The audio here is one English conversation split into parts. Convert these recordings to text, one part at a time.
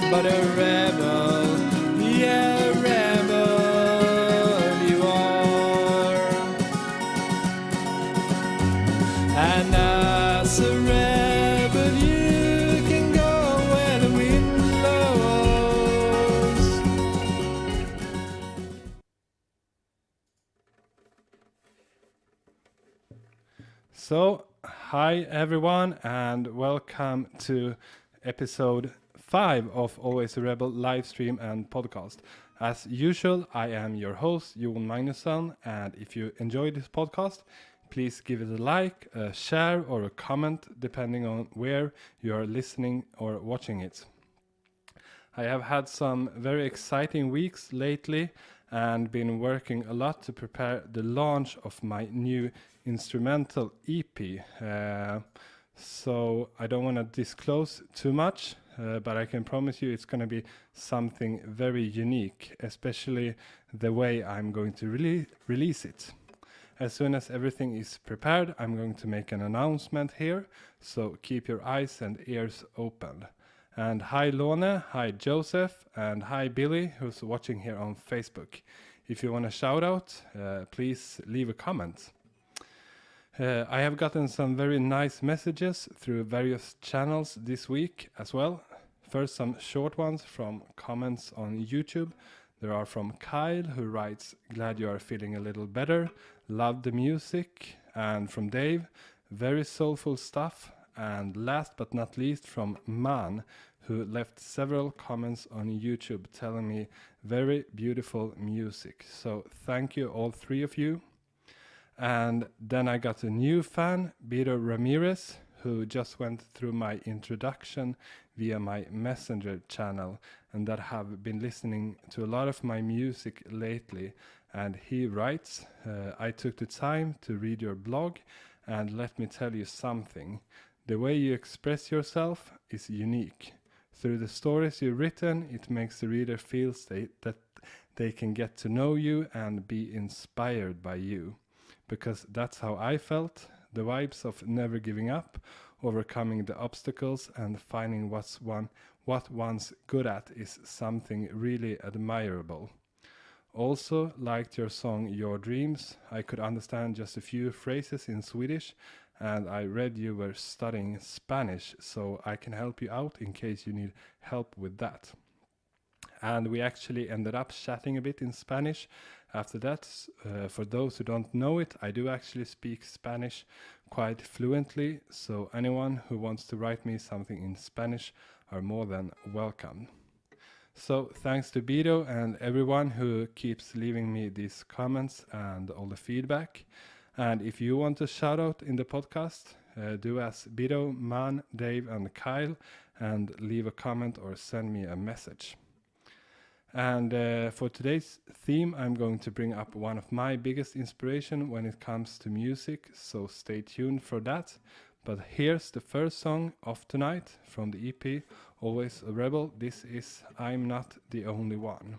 but a rebel, yeah, rebel you are. And as a rebel you can go where the wind blows. So, hi everyone, and welcome to episode 5 of Always a Rebel live stream and podcast. As usual, I am your host, Jon Magnusson, and if you enjoy this podcast, please give it a like, a share, or a comment, depending on where you are listening or watching it. I have had some very exciting weeks lately and been working a lot to prepare the launch of my new instrumental EP. So I don't want to disclose too much, but I can promise you it's going to be something very unique, especially the way I'm going to release it. As soon as everything is prepared, I'm going to make an announcement here, so keep your eyes and ears open. And hi Lone, hi Joseph, and hi Billy, who's watching here on Facebook. If you want a shout out, please leave a comment. I have gotten some very nice messages through various channels this week as well. First, some short ones from comments on YouTube. There are from Kyle, who writes, "Glad you are feeling a little better, love the music." And from Dave, "Very soulful stuff." And last but not least, from Man, who left several comments on YouTube telling me very beautiful music. So thank you all three of you. And then I got a new fan, Bito Ramirez, who just went through my introduction via my Messenger channel and that have been listening to a lot of my music lately. And he writes, "I took the time to read your blog, and let me tell you something. The way you express yourself is unique. Through the stories you've written, it makes the reader feel that they can get to know you and be inspired by you. Because that's how I felt, the vibes of never giving up, overcoming the obstacles and finding what one's good at is something really admirable. Also liked your song Your Dreams. I could understand just a few phrases in Swedish, and I read you were studying Spanish, so I can help you out in case you need help with that." And we actually ended up chatting a bit in Spanish after that. For those who don't know it, I do actually speak Spanish quite fluently, so anyone who wants to write me something in Spanish are more than welcome. So thanks to Bito and everyone who keeps leaving me these comments and all the feedback. And if you want a shout out in the podcast, do as Bito, Man, Dave, and Kyle, and leave a comment or send me a message. And for today's theme, I'm going to bring up one of my biggest inspiration when it comes to music, so stay tuned for that. But here's the first song of tonight from the EP, Always a Rebel. This is I'm Not the Only One.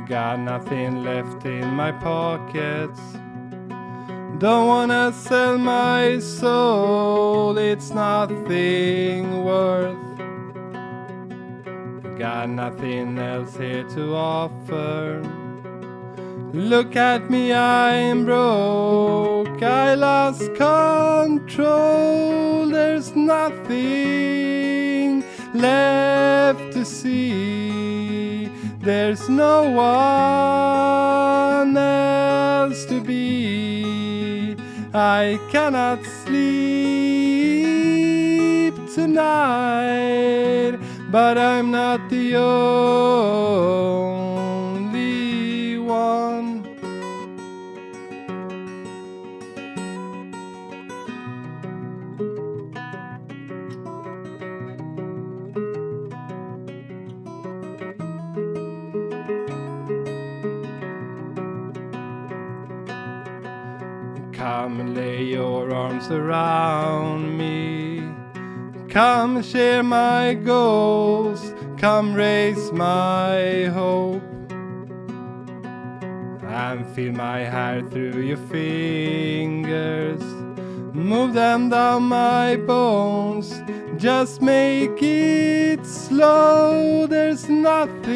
Got nothing left in my pockets. Don't wanna sell my soul, it's nothing worth. Got nothing else here to offer. Look at me, I'm broke. I lost control. There's nothing left to see. There's no one else to be. I cannot sleep tonight, but I'm not the only one. Come lay your arms around me. Come share my goals. Come raise my hope. And feel my hair through your fingers. Move them down my bones. Just make it slow. There's nothing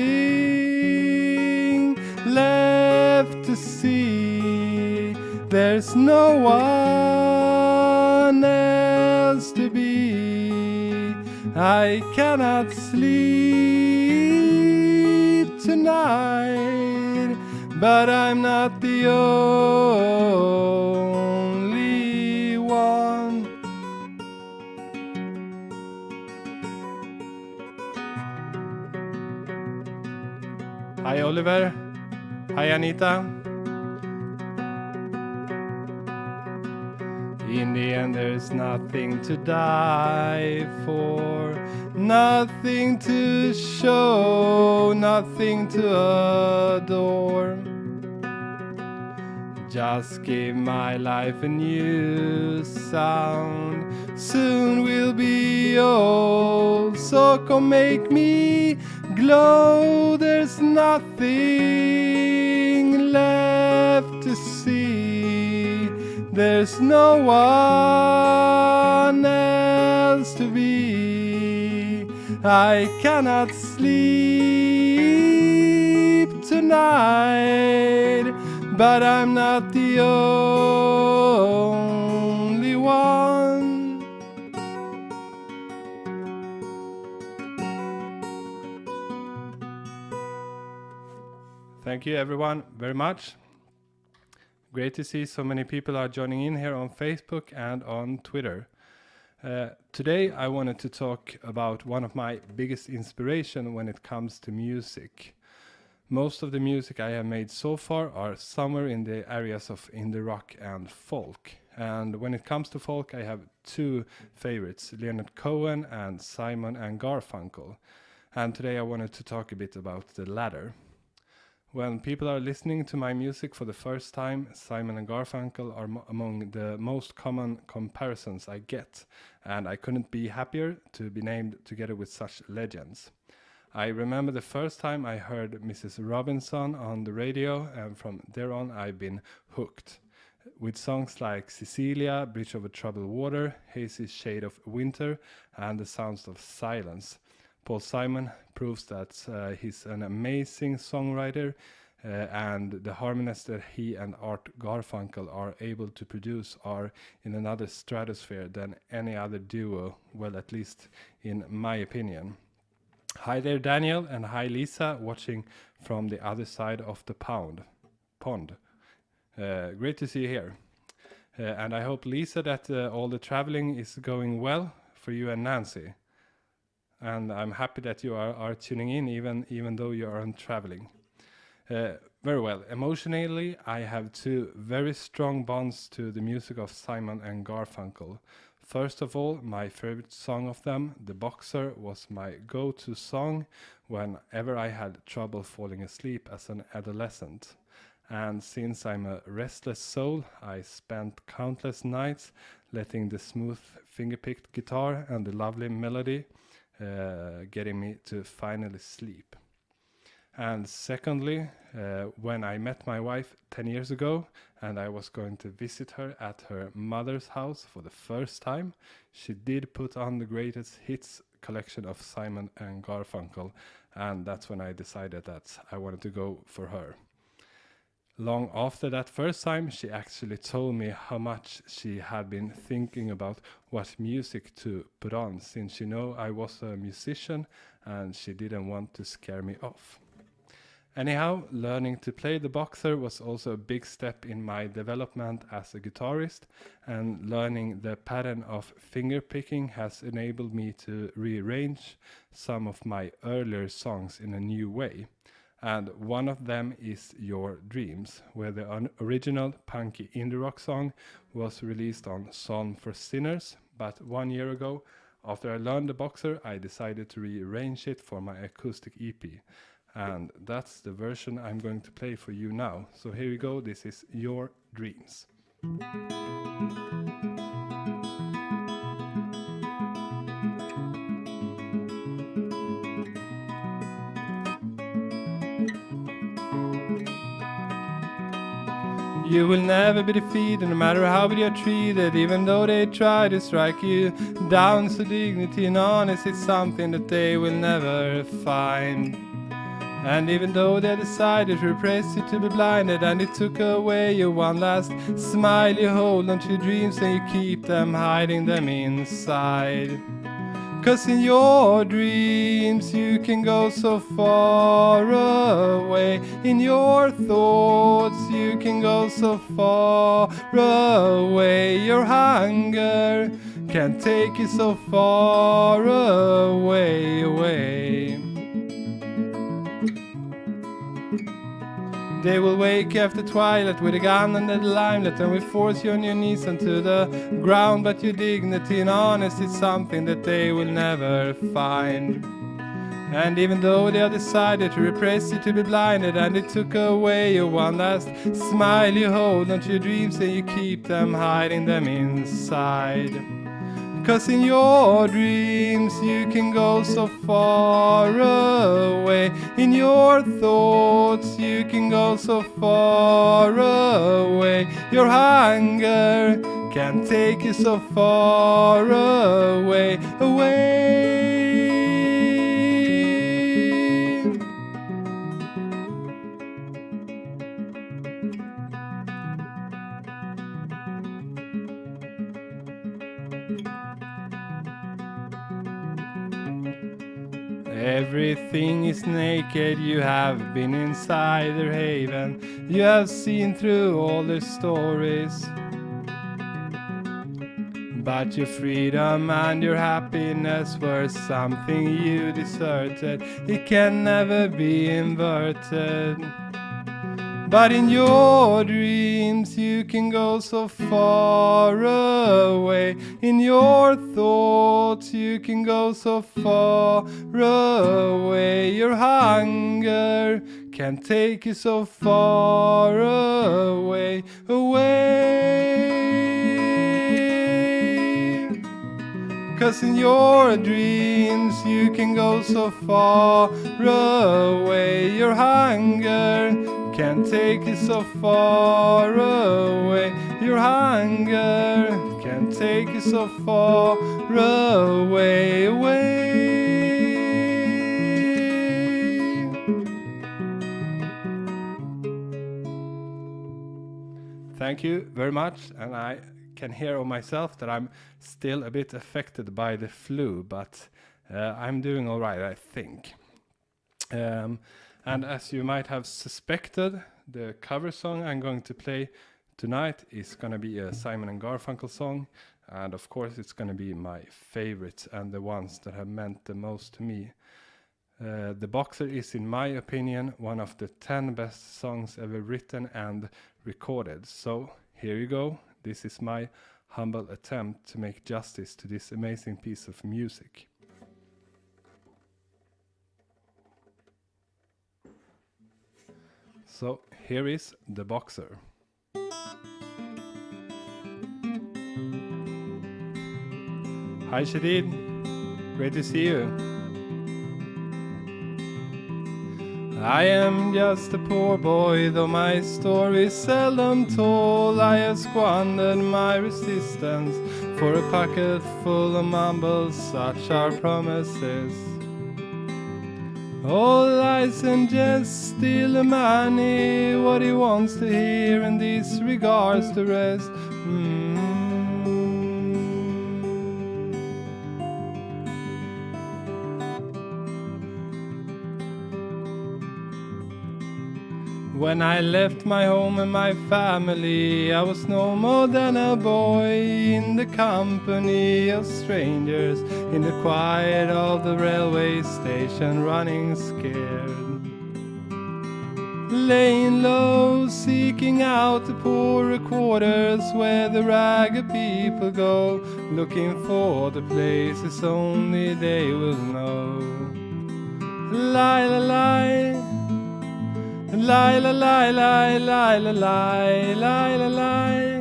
left to see. There's no one else to be. I cannot sleep tonight, but I'm not the only one. Hi Oliver. Hi Anita. In the end there's nothing to die for, nothing to show, nothing to adore. Just give my life a new sound. Soon we'll be old, so come make me glow. There's nothing left to see. There's no one else to be. I cannot sleep tonight, but I'm not the only one. Thank you everyone very much. Great to see so many people are joining in here on Facebook and on Twitter. Today I wanted to talk about one of my biggest inspiration when it comes to music. Most of the music I have made so far are somewhere in the areas of indie rock and folk. And when it comes to folk, I have two favorites, Leonard Cohen and Simon and Garfunkel. And today I wanted to talk a bit about the latter. When people are listening to my music for the first time, Simon and Garfunkel are among the most common comparisons I get, and I couldn't be happier to be named together with such legends. I remember the first time I heard Mrs. Robinson on the radio, and from there on I've been hooked. With songs like Cecilia, Bridge Over Troubled Water, Hazy Shade of Winter, and The Sounds of Silence. Paul Simon proves that he's an amazing songwriter, and the harmonies that he and Art Garfunkel are able to produce are in another stratosphere than any other duo, well, at least in my opinion. Hi there, Daniel, and hi, Lisa, watching from the other side of the pond. Great to see you here. And I hope, Lisa, that all the traveling is going well for you and Nancy. And I'm happy that you are tuning in even though you aren't traveling. Very well. Emotionally, I have two very strong bonds to the music of Simon and Garfunkel. First of all, my favorite song of them, The Boxer, was my go-to song whenever I had trouble falling asleep as an adolescent. And since I'm a restless soul, I spent countless nights letting the smooth finger-picked guitar and the lovely melody getting me to finally sleep. And secondly, when I met my wife 10 years ago and I was going to visit her at her mother's house for the first time, she did put on the greatest hits collection of Simon and Garfunkel, and that's when I decided that I wanted to go for her. Long after that first time, she actually told me how much she had been thinking about what music to put on, since she knew I was a musician and she didn't want to scare me off. Anyhow, learning to play the Boxer was also a big step in my development as a guitarist, and learning the pattern of finger picking has enabled me to rearrange some of my earlier songs in a new way. And one of them is Your Dreams, where the original punky indie rock song was released on Song for Sinners, but 1 year ago, after I learned the Boxer, I decided to rearrange it for my acoustic EP. And that's the version I'm going to play for you now. So here we go, this is Your Dreams. You will never be defeated, no matter how bad you're treated, even though they try to strike you down. So dignity and honesty is something that they will never find. And even though they decided to repress you to be blinded, and it took away your one last smile, you hold on to your dreams and you keep them, hiding them inside. 'Cause in your dreams you can go so far away. In your thoughts you can go so far away. Your hunger can take you so far away. They will wake after twilight with a gun under the limelight and will force you on your knees onto the ground. But your dignity and honesty is something that they will never find. And even though they have decided to repress you to be blinded, and it took away your one last smile, you hold on to your dreams and you keep them, hiding them inside. 'Cause in your dreams you can go so far away. In your thoughts you can go so far away. Your hunger can take you so far away. Everything is naked, you have been inside their haven. You have seen through all their stories. But your freedom and your happiness were something you deserted. It can never be inverted. But in your dreams you can go so far away. In your thoughts you can go so far away. Your hunger can take you so far away. 'Cause in your dreams you can go so far away. Your hunger can take you so far away. Your hunger can take you so far away. Thank you very much, and I can hear of myself that I'm still a bit affected by the flu, but I'm doing all right, I think. And as you might have suspected, the cover song I'm going to play tonight is going to be a Simon Garfunkel song. And of course it's going to be my favorite and the ones that have meant the most to me. The Boxer is, in my opinion, one of the 10 best songs ever written and recorded. So here you go. This is my humble attempt to make justice to this amazing piece of music. So here is The Boxer. Hi Shadid, great to see you. I am just a poor boy, though my story is seldom told. I have squandered my resistance for a pocket full of mumbles, such are promises. All lies and jest, steal the money, what he wants to hear, and disregards the rest. When I left my home and my family, I was no more than a boy in the company of strangers, in the quiet of the railway station, running scared. Laying low, seeking out the poorer quarters where the ragged people go, looking for the places only they will know. Lie, lie, lie. Lie, lie, lie, lie, lie, lie, lie, lie, lie.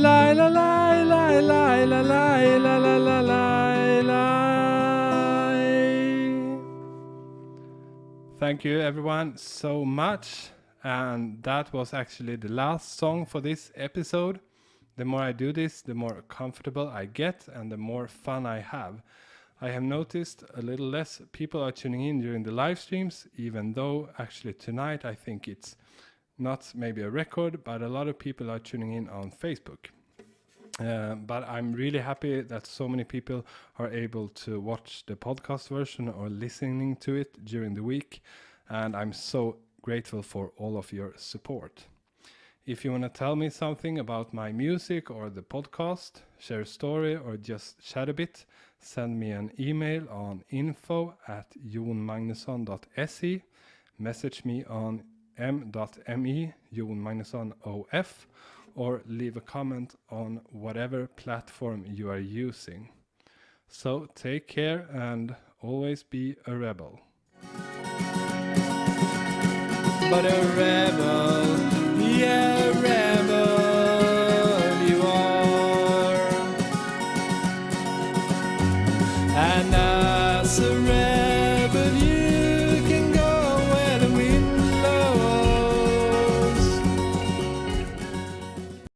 La la la la la la la la la la la la. Thank you everyone so much. And that was actually the last song for this episode. The more I do this, the more comfortable I get and the more fun I have. I have noticed a little less people are tuning in during the live streams, even though actually tonight I think it's not maybe a record, but a lot of people are tuning in on Facebook. But I'm really happy that so many people are able to watch the podcast version or listening to it during the week. And I'm so grateful for all of your support. If you want to tell me something about my music or the podcast, share a story or just chat a bit, send me an email on info@jonmagnusson.se, message me on m.me, Jon Magnusson OF, or leave a comment on whatever platform you are using. So take care and always be a rebel. But a rebel, yeah.